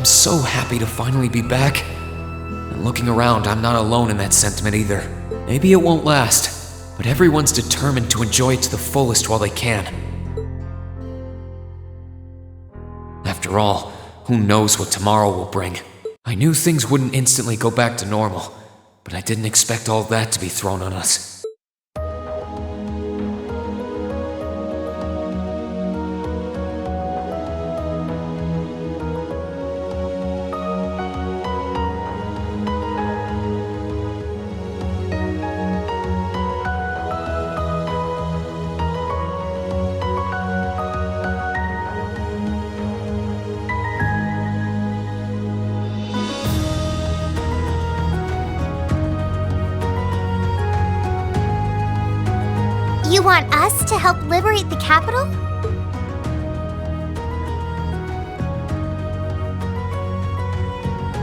so happy to finally be back. And looking around, I'm not alone in that sentiment either. Maybe it won't last, but everyone's determined to enjoy it to the fullest while they can. After all, who knows what tomorrow will bring? I knew things wouldn't instantly go back to normal, but I didn't expect all that to be thrown on us. You want us to help liberate the capital?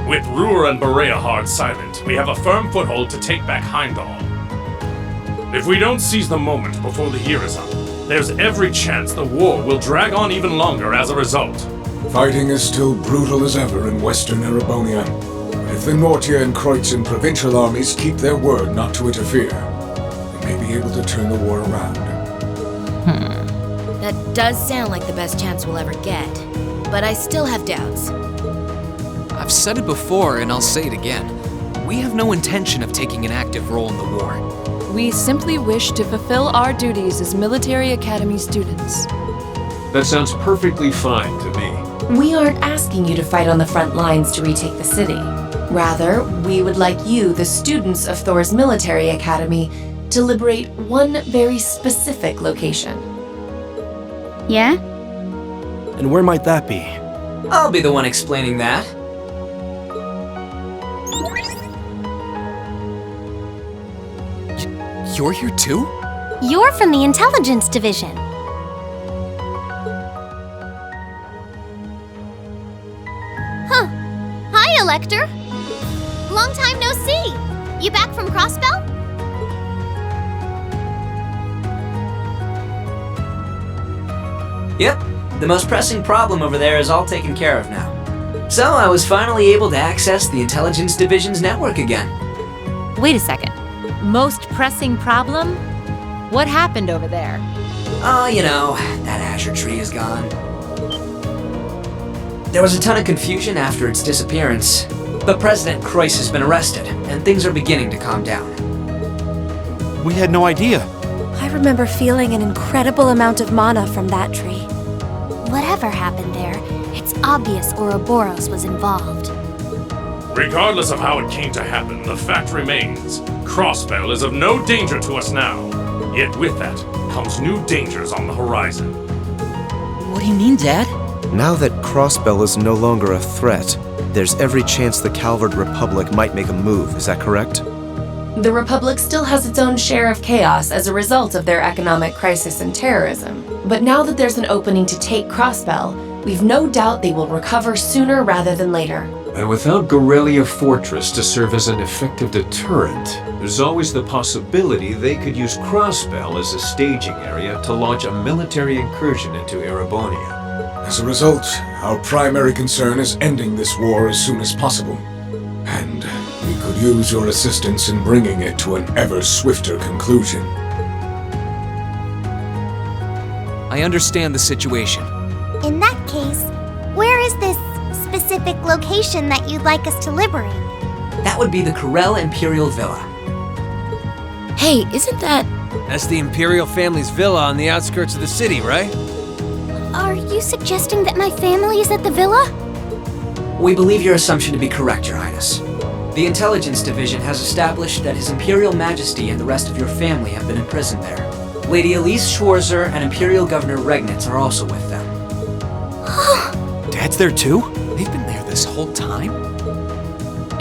With Ruhr and Bereahard silent, we have a firm foothold to take back Heimdall. If we don't seize the moment before the year is up, there's every chance the war will drag on even longer as a result. Fighting is still brutal as ever in Western Erebonia. But if the Nortia and Kreutzen provincial armies keep their word not to interfere, they may be able to turn the war around. That does sound like the best chance we'll ever get, but I still have doubts. I've said it before and I'll say it again. We have no intention of taking an active role in the war. We simply wish to fulfill our duties as military academy students. That sounds perfectly fine to me. We aren't asking you to fight on the front lines to retake the city. Rather, we would like you, the students of Thor's military academy, to liberate one very specific location. Yeah? And where might that be? I'll be the one explaining that. You're here too? You're from the Intelligence Division. Huh. Hi, Elector. Long time no see. You back from Crossbell? Yep, the most pressing problem over there is all taken care of now. So I was finally able to access the Intelligence Division's network again. Wait a second. Most pressing problem? What happened over there? Oh, you know, that Azure tree is gone. There was a ton of confusion after its disappearance, but President Kreuss has been arrested, and things are beginning to calm down. We had no idea. I remember feeling an incredible amount of mana from that tree. Whatever happened there, it's obvious Ouroboros was involved. Regardless of how it came to happen, the fact remains, Crossbell is of no danger to us now. Yet with that comes new dangers on the horizon. What do you mean, Dad? Now that Crossbell is no longer a threat, there's every chance the Calvard Republic might make a move, is that correct? The Republic still has its own share of chaos as a result of their economic crisis and terrorism. But now that there's an opening to take Crossbell, we've no doubt they will recover sooner rather than later. And without Gorelia Fortress to serve as an effective deterrent, there's always the possibility they could use Crossbell as a staging area to launch a military incursion into Erebonia. As a result, our primary concern is ending this war as soon as possible. And we could use your assistance in bringing it to an ever swifter conclusion. I understand the situation. In that case, where is this specific location that you'd like us to liberate? That would be the Corel Imperial Villa. Hey, isn't that... That's the Imperial family's villa on the outskirts of the city, right? Are you suggesting that my family is at the villa? We believe your assumption to be correct, Your Highness. The Intelligence Division has established that His Imperial Majesty and the rest of your family have been imprisoned there. Lady Elise Schwarzer and Imperial Governor Regnitz are also with them. Dad's there too? They've been there this whole time?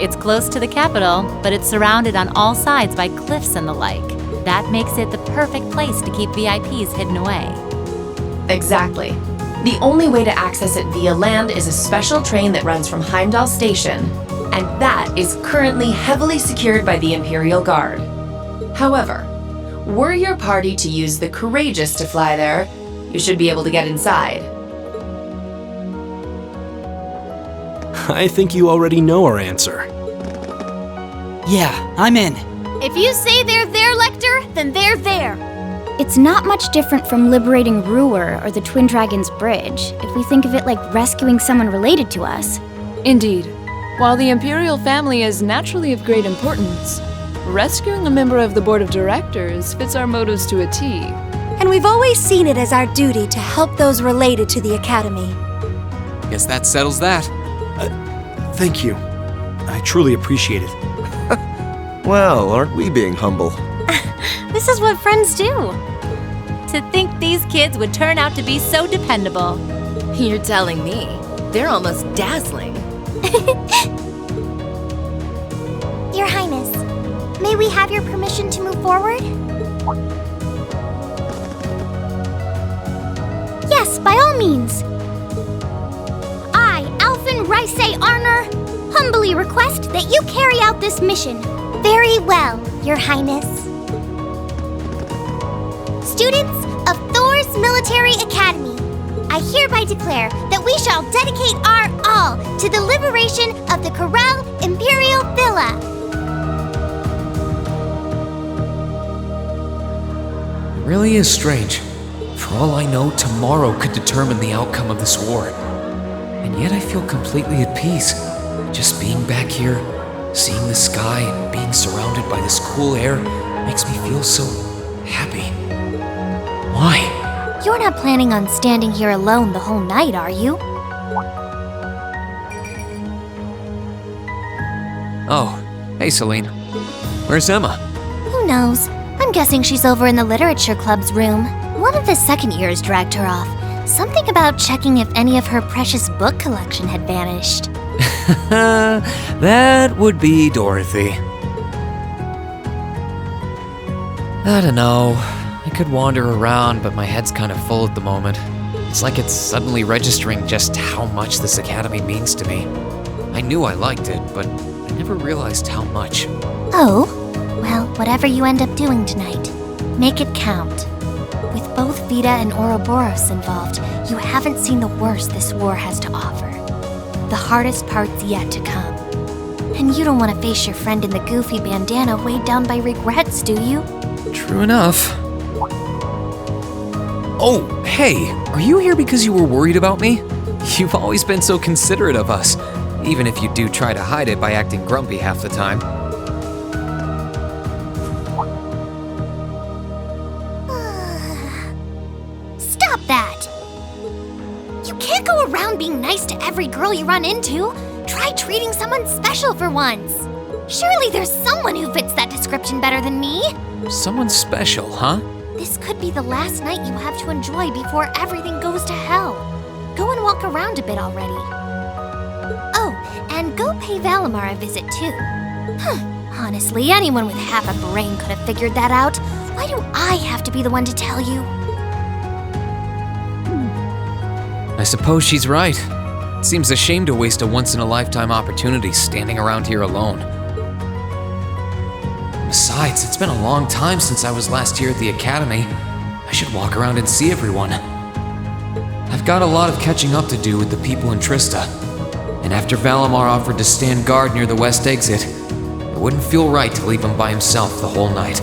It's close to the capital, but it's surrounded on all sides by cliffs and the like. That makes it the perfect place to keep VIPs hidden away. Exactly. The only way to access it via land is a special train that runs from Heimdall Station, and that is currently heavily secured by the Imperial Guard. However, were your party to use the Courageous to fly there, you should be able to get inside. I think you already know our answer. Yeah, I'm in. If you say they're there, Lecter, then they're there. It's not much different from liberating Ruhr or the Twin Dragons Bridge, if we think of it like rescuing someone related to us. Indeed. While the Imperial family is naturally of great importance, rescuing a member of the Board of Directors fits our motives to a T. And we've always seen it as our duty to help those related to the Academy. Guess that settles that. Thank you. I truly appreciate it. Well, aren't we being humble? This is what friends do. To think these kids would turn out to be so dependable. You're telling me. They're almost dazzling. Your Highness, may we have your permission to move forward? Yes, by all means. I, Alphen Raisei Arner, humbly request that you carry out this mission. Very well, Your Highness. Students of Thor's Military Academy, I hereby declare that we shall dedicate our all to the liberation of the Corel Imperial Villa. It really is strange. For all I know, tomorrow could determine the outcome of this war. And yet I feel completely at peace. Just being back here, seeing the sky, and being surrounded by this cool air makes me feel so happy. Why? You're not planning on standing here alone the whole night, are you? Oh, hey Celine. Where's Emma? Who knows? I'm guessing she's over in the Literature Club's room. One of the second years dragged her off. Something about checking if any of her precious book collection had vanished. That would be Dorothy. I don't know. I could wander around, but my head's kind of full at the moment. It's like it's suddenly registering just how much this academy means to me. I knew I liked it, but I never realized how much. Oh? Well, whatever you end up doing tonight, make it count. With both Vita and Ouroboros involved, you haven't seen the worst this war has to offer. The hardest part's yet to come. And you don't want to face your friend in the goofy bandana weighed down by regrets, do you? True enough. Oh, hey, are you here because you were worried about me? You've always been so considerate of us, even if you do try to hide it by acting grumpy half the time. Stop that! You can't go around being nice to every girl you run into. Try treating someone special for once. Surely there's someone who fits that description better than me. Someone special, huh? This could be the last night you have to enjoy before everything goes to hell. Go and walk around a bit already. Oh, and go pay Valimar a visit too. Honestly, anyone with half a brain could have figured that out. Why do I have to be the one to tell you? I suppose she's right. It seems a shame to waste a once-in-a-lifetime opportunity standing around here alone. Besides, it's been a long time since I was last here at the Academy. I should walk around and see everyone. I've got a lot of catching up to do with the people in Trista. And after Valimar offered to stand guard near the west exit, it wouldn't feel right to leave him by himself the whole night.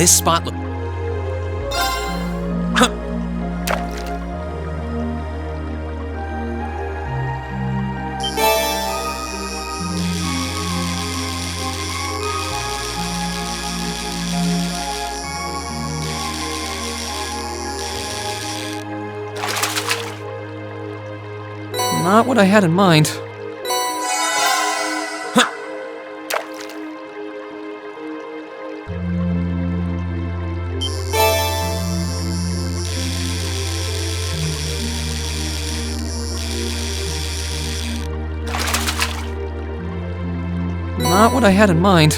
this spot look... Not what I had in mind. Not what I had in mind.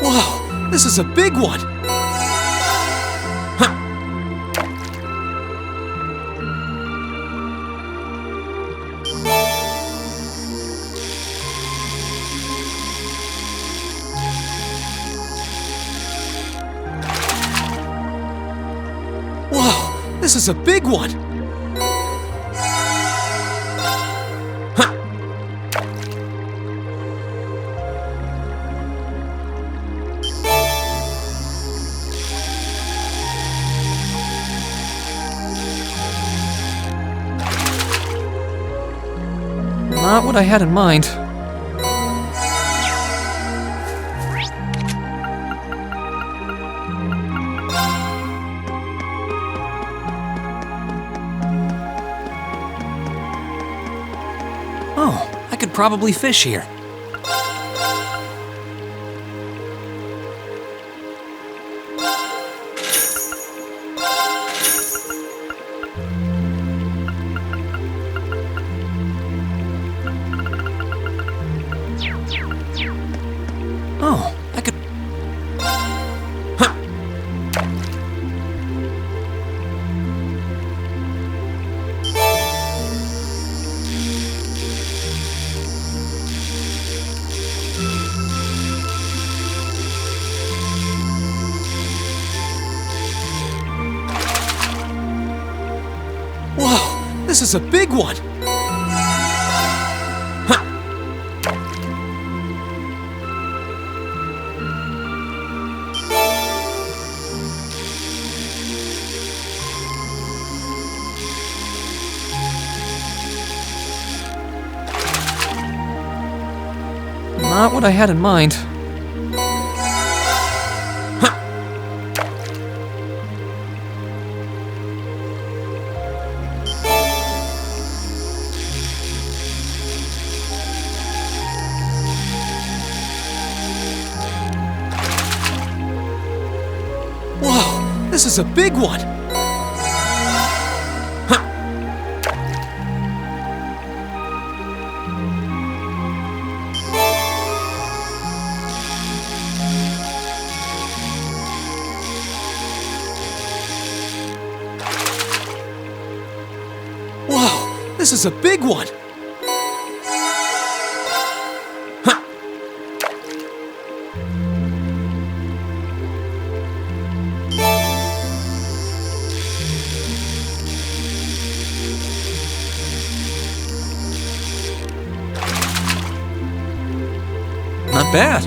Whoa, this is a big one! Whoa, this is a big one! Not what I had in mind. Oh, I could probably fish here. Oh, I could... Whoa, this is a big one! Not what I had in mind. Whoa, this is a big one! Whoa, this is a big one! Not bad.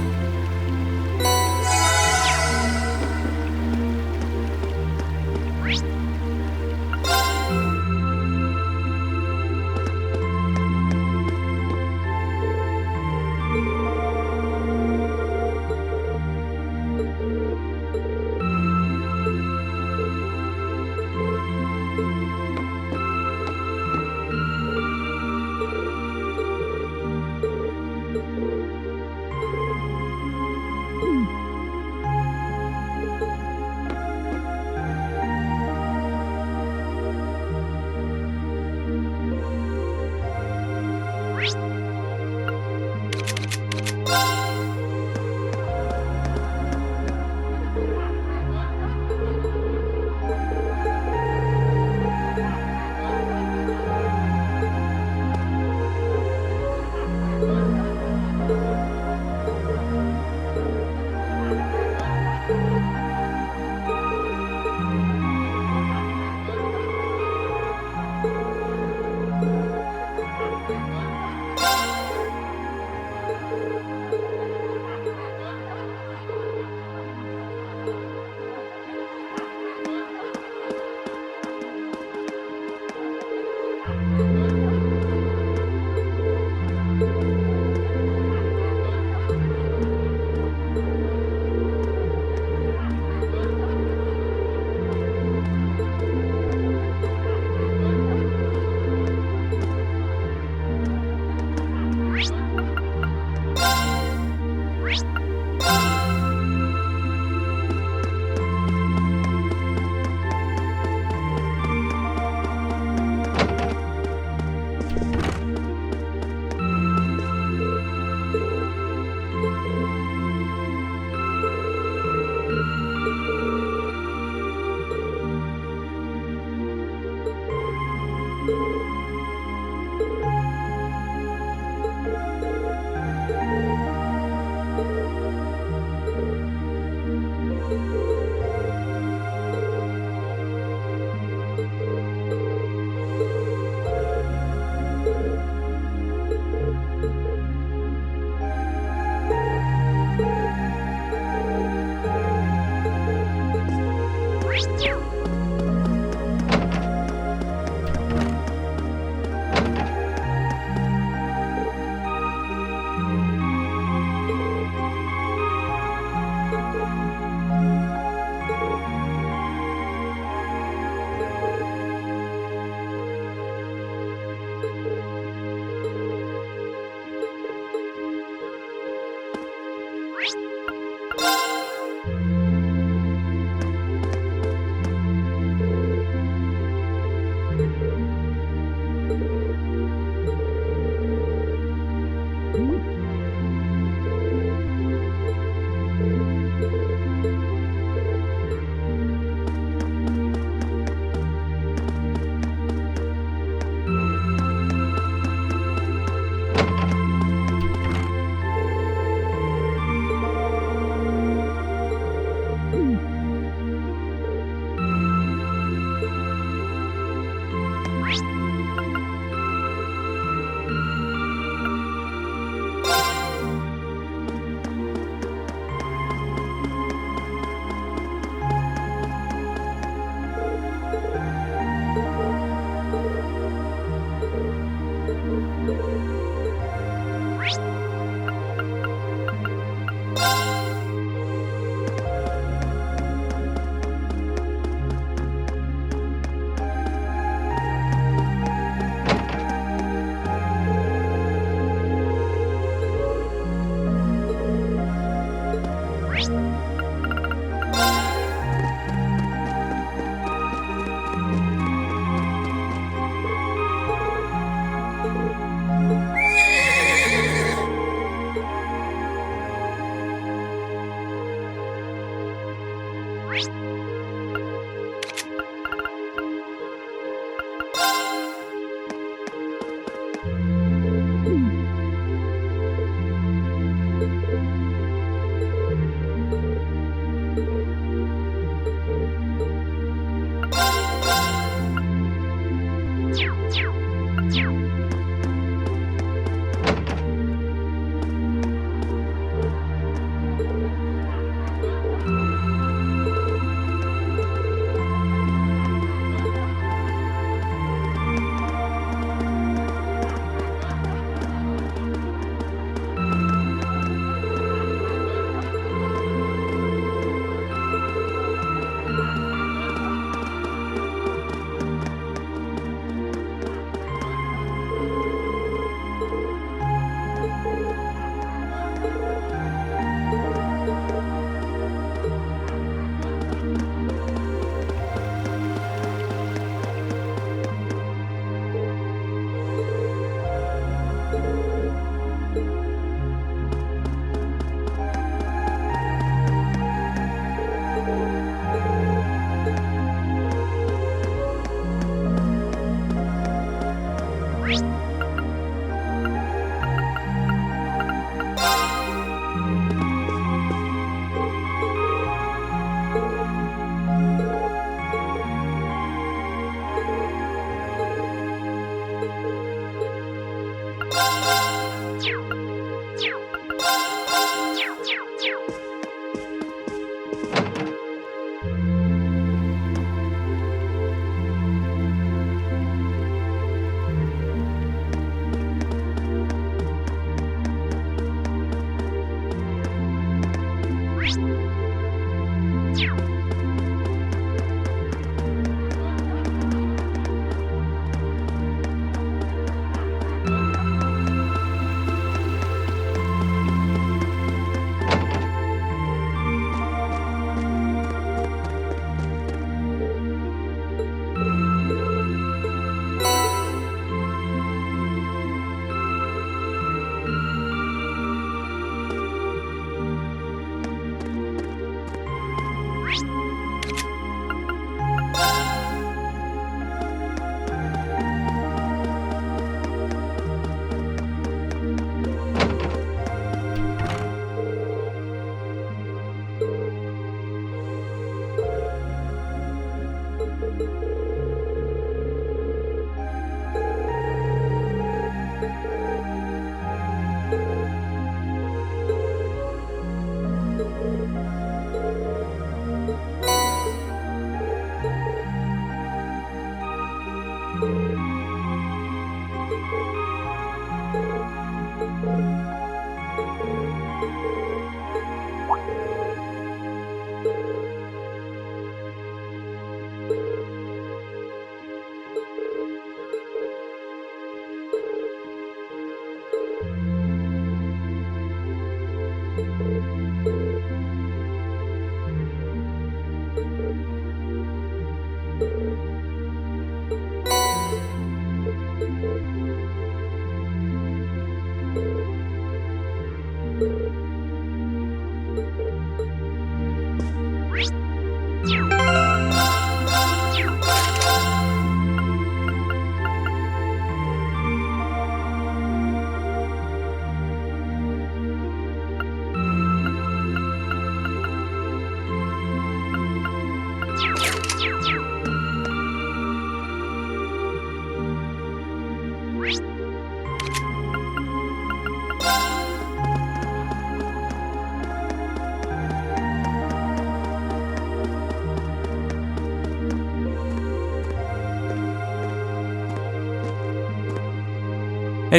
Hey,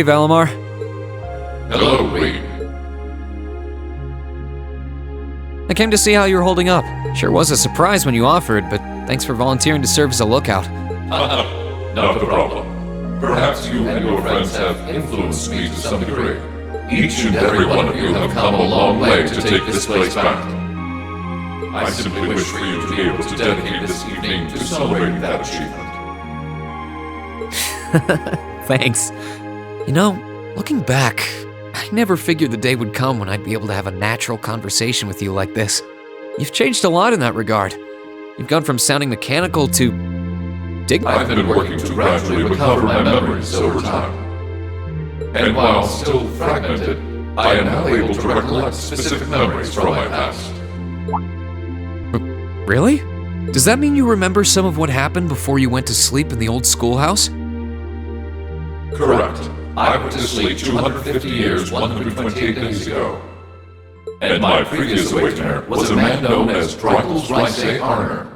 Valimar. Hello, Reed. I came to see how you were holding up. Sure was a surprise when you offered, but thanks for volunteering to serve as a lookout. Not a problem. Perhaps you and your friends have influenced me to some degree. Each and every one of you have come a long way to take this place back. I simply wish for you to be able to dedicate this evening to celebrating that achievement. Thanks. You know, looking back, I never figured the day would come when I'd be able to have a natural conversation with you like this. You've changed a lot in that regard. You've gone from sounding mechanical to dignified. I've been working to gradually recover my memories over time. And while still fragmented, I am now able to recollect specific memories from my past. Really? Does that mean you remember some of what happened before you went to sleep in the old schoolhouse? Correct. I went to sleep 250 years, 128 days ago. And my previous awakener was a man known as Drykel's Ricey Arner.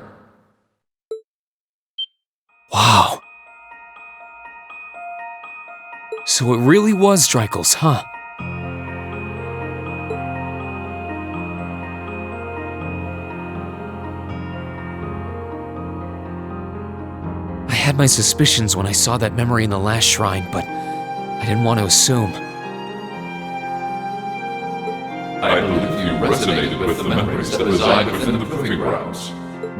Wow. So it really was Drykel's, huh? I had my suspicions when I saw that memory in the last shrine, but I didn't want to assume. I believe you resonated with the memories that reside within the proving grounds.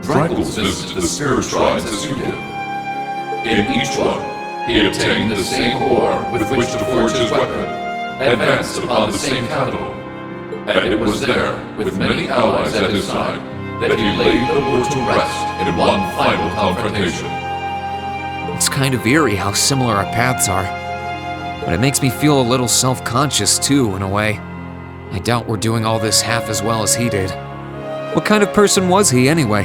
Drykel's visited the spirit shrines as you did. In each one, he obtained the same ore with which to forge his weapon, advanced upon the same capital, and it was there, with many allies at his side, that he laid the war to rest in one final confrontation. It's kind of eerie how similar our paths are, but it makes me feel a little self-conscious too, in a way. I doubt we're doing all this half as well as he did. What kind of person was he, anyway?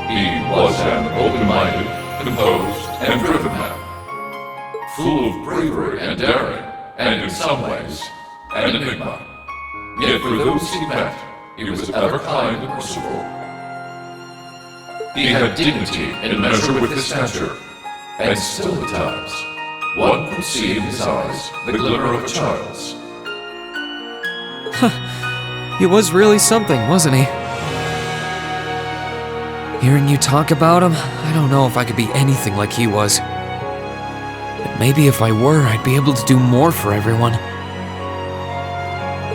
He was an open-minded, composed, and driven man, full of bravery and daring, and in some ways, an enigma. Yet for those he met, he was ever kind and merciful. He had dignity in measure with his stature, and still at times, one could see in his eyes the glimmer of a child's. He was really something, wasn't he? Hearing you talk about him, I don't know if I could be anything like he was. But maybe if I were, I'd be able to do more for everyone.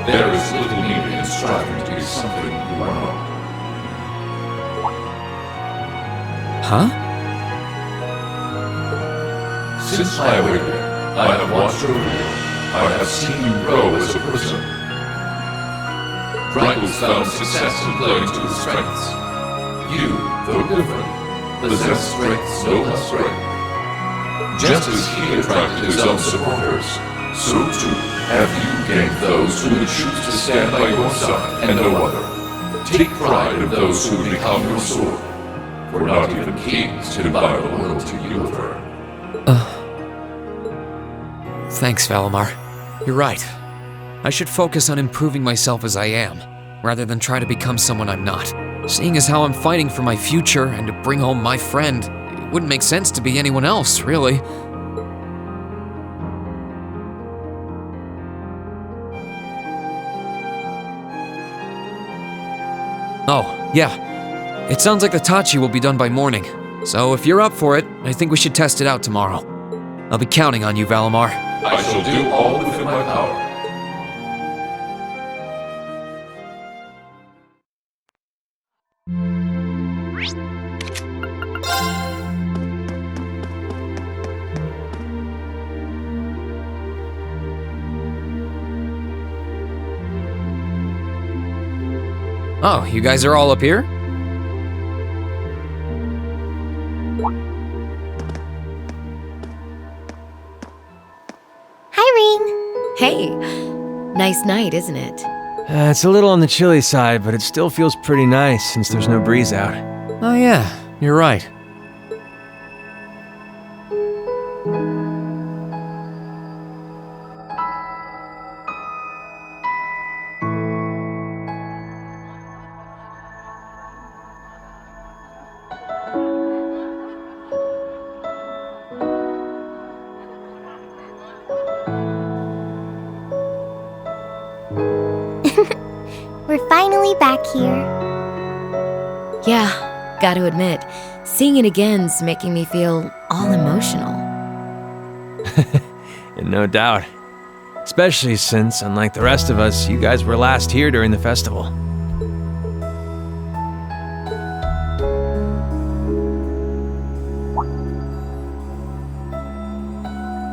There is little need in striving to be something you are not. Huh? Since my awakening, I have watched over you. I have seen you grow as a person. Drykel's found success in playing to his strengths. You, though different, possess strengths no less great. Just as he attracted his own supporters, so too have you gained those who would choose to stand by your side and no other. Take pride in those who would become your sword, for not even kings can buy the loyalty you have earned. Thanks, Valimar. You're right. I should focus on improving myself as I am, rather than try to become someone I'm not. Seeing as how I'm fighting for my future and to bring home my friend, it wouldn't make sense to be anyone else, really. Oh, yeah. It sounds like the Tachi will be done by morning. So if you're up for it, I think we should test it out tomorrow. I'll be counting on you, Valimar. I shall do all within my power. Oh, you guys are all up here? Hey, nice night, isn't it? It's a little on the chilly side, but it still feels pretty nice since there's no breeze out. Oh yeah, you're right. me back here. Yeah, gotta admit, seeing it again's making me feel all emotional. No doubt. Especially since, unlike the rest of us, you guys were last here during the festival.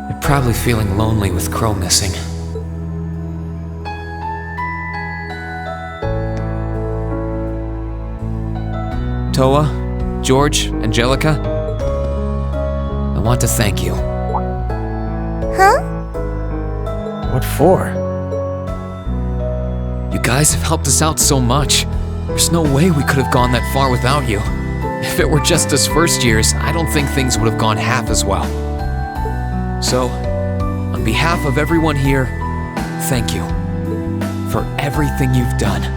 You're probably feeling lonely with Crow missing. Toa, George, Angelica, I want to thank you. Huh? What for? You guys have helped us out so much. There's no way we could have gone that far without you. If it were just us first years, I don't think things would have gone half as well. So, on behalf of everyone here, thank you for everything you've done.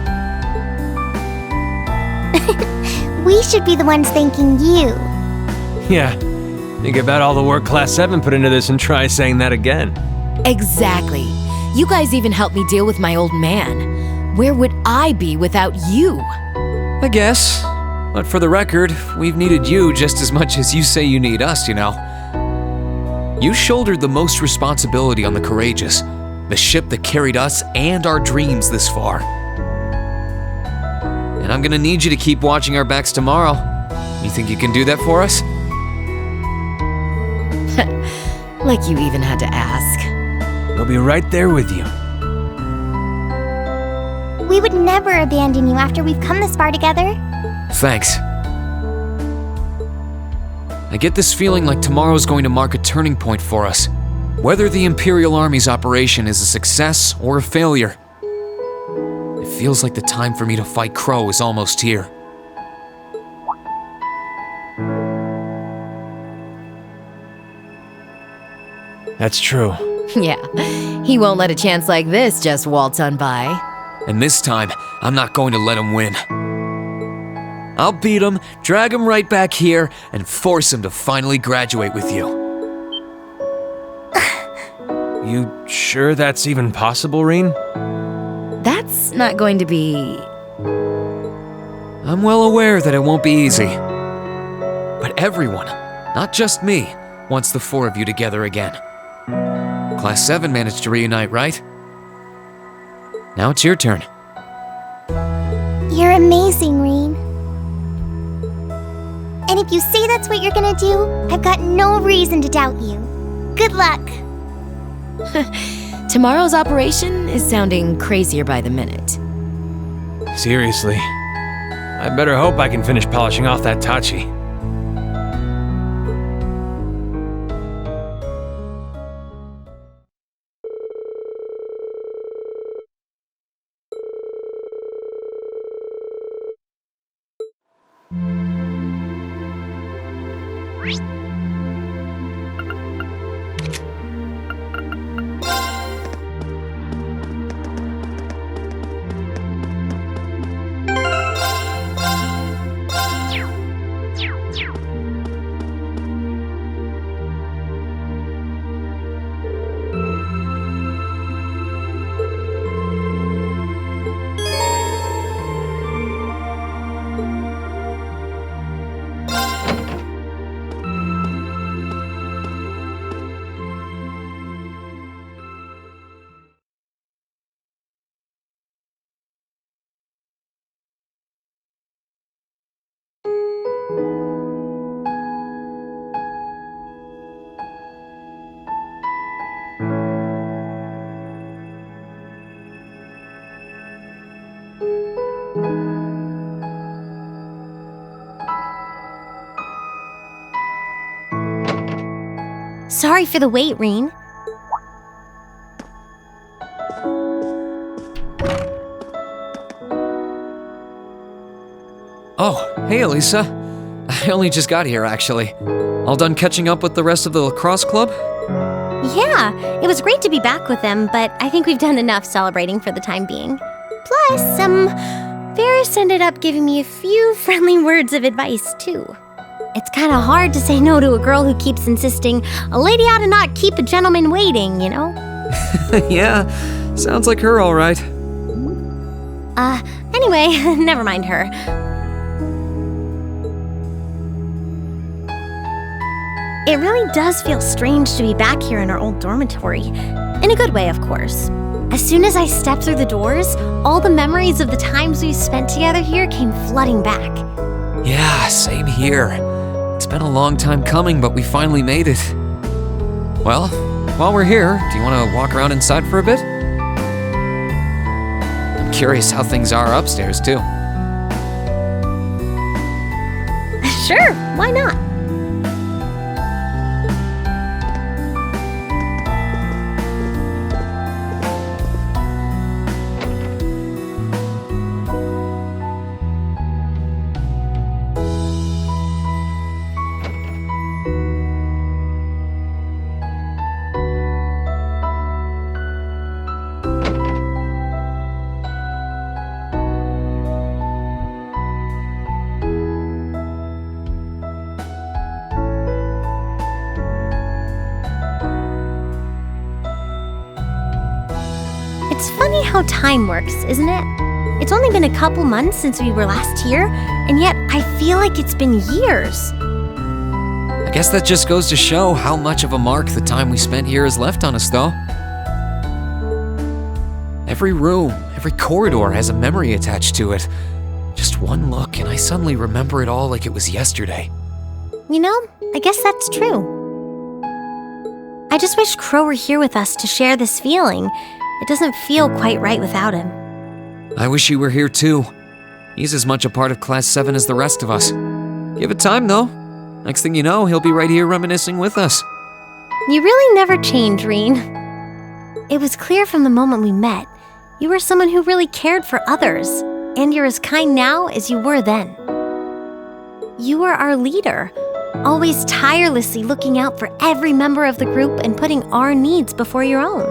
We should be the ones thanking you. Yeah, think about all the work Class 7 put into this and try saying that again. Exactly. You guys even helped me deal with my old man. Where would I be without you? I guess. But for the record, we've needed you just as much as you say you need us, you know. You shouldered the most responsibility on the Courageous, the ship that carried us and our dreams this far. And I'm gonna need you to keep watching our backs tomorrow. You think you can do that for us? Like you even had to ask. We'll be right there with you. We would never abandon you after we've come this far together. Thanks. I get this feeling like tomorrow's going to mark a turning point for us. Whether the Imperial Army's operation is a success or a failure, it feels like the time for me to fight Crow is almost here. That's true. Yeah, he won't let a chance like this just waltz on by. And this time, I'm not going to let him win. I'll beat him, drag him right back here, and force him to finally graduate with you. You sure that's even possible, Reen? That's not going to be... I'm well aware that it won't be easy. But everyone, not just me, wants the four of you together again. Class 7 managed to reunite, right? Now it's your turn. You're amazing, Reen. And if you say that's what you're gonna do, I've got no reason to doubt you. Good luck. Tomorrow's operation is sounding crazier by the minute. Seriously. I better hope I can finish polishing off that Tachi. Sorry for the wait, Reen. Oh, hey Elisa. I only just got here, actually. All done catching up with the rest of the lacrosse club? Yeah, it was great to be back with them, but I think we've done enough celebrating for the time being. Plus, Varys ended up giving me a few friendly words of advice, too. It's kind of hard to say no to a girl who keeps insisting a lady ought to not keep a gentleman waiting, you know? Yeah, sounds like her all right. Anyway, never mind her. It really does feel strange to be back here in our old dormitory. In a good way, of course. As soon as I stepped through the doors, all the memories of the times we spent together here came flooding back. Yeah, same here. It's been a long time coming, but we finally made it. Well, while we're here, do you want to walk around inside for a bit? I'm curious how things are upstairs, too. Sure, why not? It's funny how time works, isn't it? It's only been a couple months since we were last here, and yet I feel like it's been years. I guess that just goes to show how much of a mark the time we spent here has left on us, though. Every room, every corridor has a memory attached to it. Just one look, and I suddenly remember it all like it was yesterday. You know, I guess that's true. I just wish Crow were here with us to share this feeling. It doesn't feel quite right without him. I wish he were here too. He's as much a part of Class 7 as the rest of us. Give it time though. Next thing you know, he'll be right here reminiscing with us. You really never change, Reen. It was clear from the moment we met, you were someone who really cared for others, and you're as kind now as you were then. You were our leader, always tirelessly looking out for every member of the group and putting our needs before your own.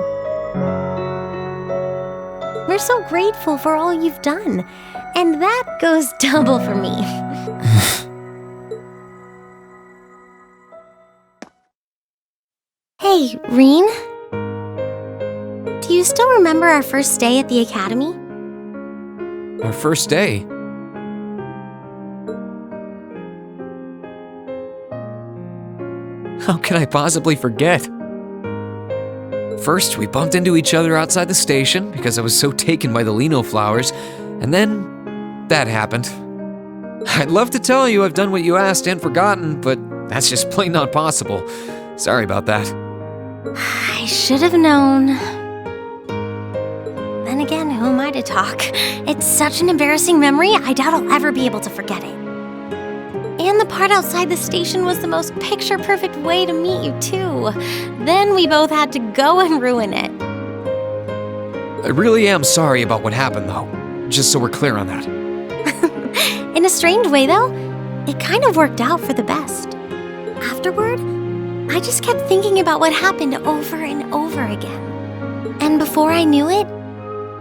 We're so grateful for all you've done, and that goes double for me. Hey, Reen? Do you still remember our first day at the academy? Our first day? How can I possibly forget? First, we bumped into each other outside the station because I was so taken by the Lino flowers, and then that happened. I'd love to tell you I've done what you asked and forgotten, but that's just plain not possible. Sorry about that. I should have known. Then again, who am I to talk? It's such an embarrassing memory, I doubt I'll ever be able to forget it. And the part outside the station was the most picture-perfect way to meet you, too. Then we both had to go and ruin it. I really am sorry about what happened, though. Just so we're clear on that. In a strange way, though, it kind of worked out for the best. Afterward, I just kept thinking about what happened over and over again. And before I knew it,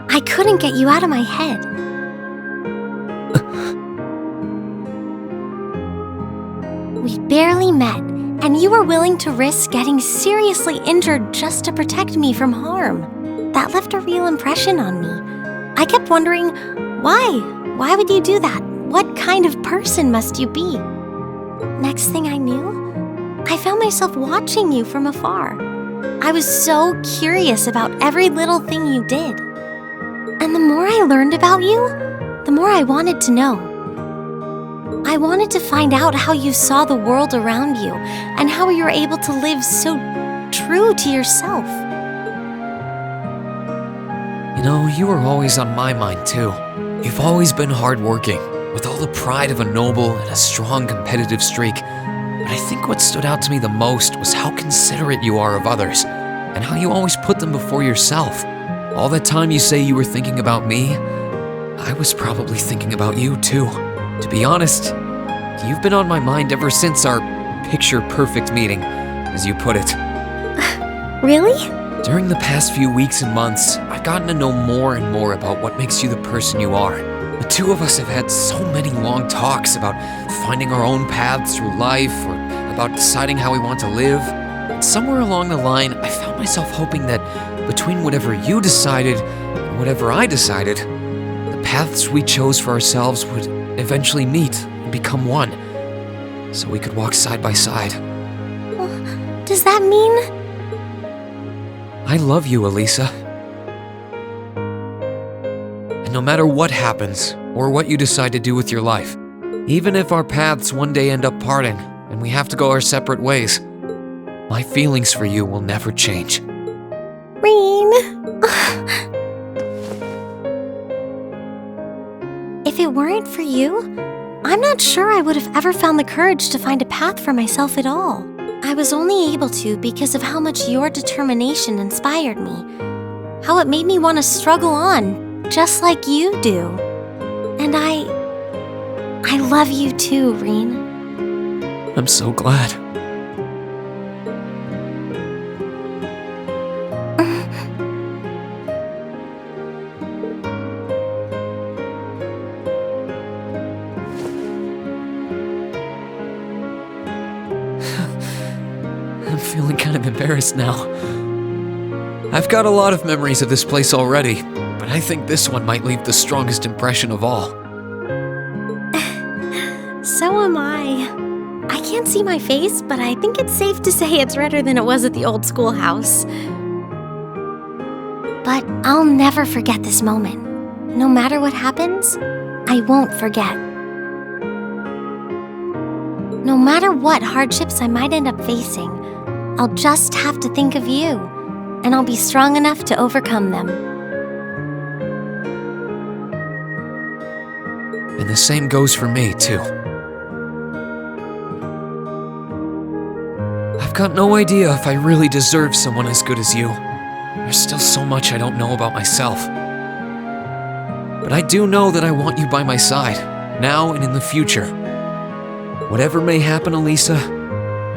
I couldn't get you out of my head. We barely met, and you were willing to risk getting seriously injured just to protect me from harm. That left a real impression on me. I kept wondering, why? Why would you do that? What kind of person must you be? Next thing I knew, I found myself watching you from afar. I was so curious about every little thing you did. And the more I learned about you, the more I wanted to know. I wanted to find out how you saw the world around you and how you were able to live so true to yourself. You know, you were always on my mind too. You've always been hardworking, with all the pride of a noble and a strong competitive streak. But I think what stood out to me the most was how considerate you are of others, and how you always put them before yourself. All that time you say you were thinking about me, I was probably thinking about you too. To be honest, you've been on my mind ever since our picture-perfect meeting, as you put it. Really? During the past few weeks and months, I've gotten to know more and more about what makes you the person you are. The two of us have had so many long talks about finding our own paths through life, or about deciding how we want to live. And somewhere along the line, I found myself hoping that between whatever you decided and whatever I decided, the paths we chose for ourselves would eventually meet and become one, so we could walk side by side. Does that mean? I love you, Elisa. And no matter what happens, or what you decide to do with your life, even if our paths one day end up parting and we have to go our separate ways, my feelings for you will never change. Rean. If it weren't for you, I'm not sure I would have ever found the courage to find a path for myself at all. I was only able to because of how much your determination inspired me. How it made me want to struggle on, just like you do. And I love you too, Rean. I'm so glad. I'm feeling kind of embarrassed now. I've got a lot of memories of this place already, but I think this one might leave the strongest impression of all. So am I. I can't see my face, but I think it's safe to say it's redder than it was at the old schoolhouse. But I'll never forget this moment. No matter what happens, I won't forget. No matter what hardships I might end up facing, I'll just have to think of you, and I'll be strong enough to overcome them. And the same goes for me, too. I've got no idea if I really deserve someone as good as you. There's still so much I don't know about myself. But I do know that I want you by my side, now and in the future. Whatever may happen, Elisa,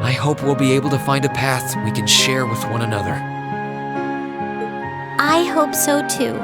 I hope we'll be able to find a path we can share with one another. I hope so too.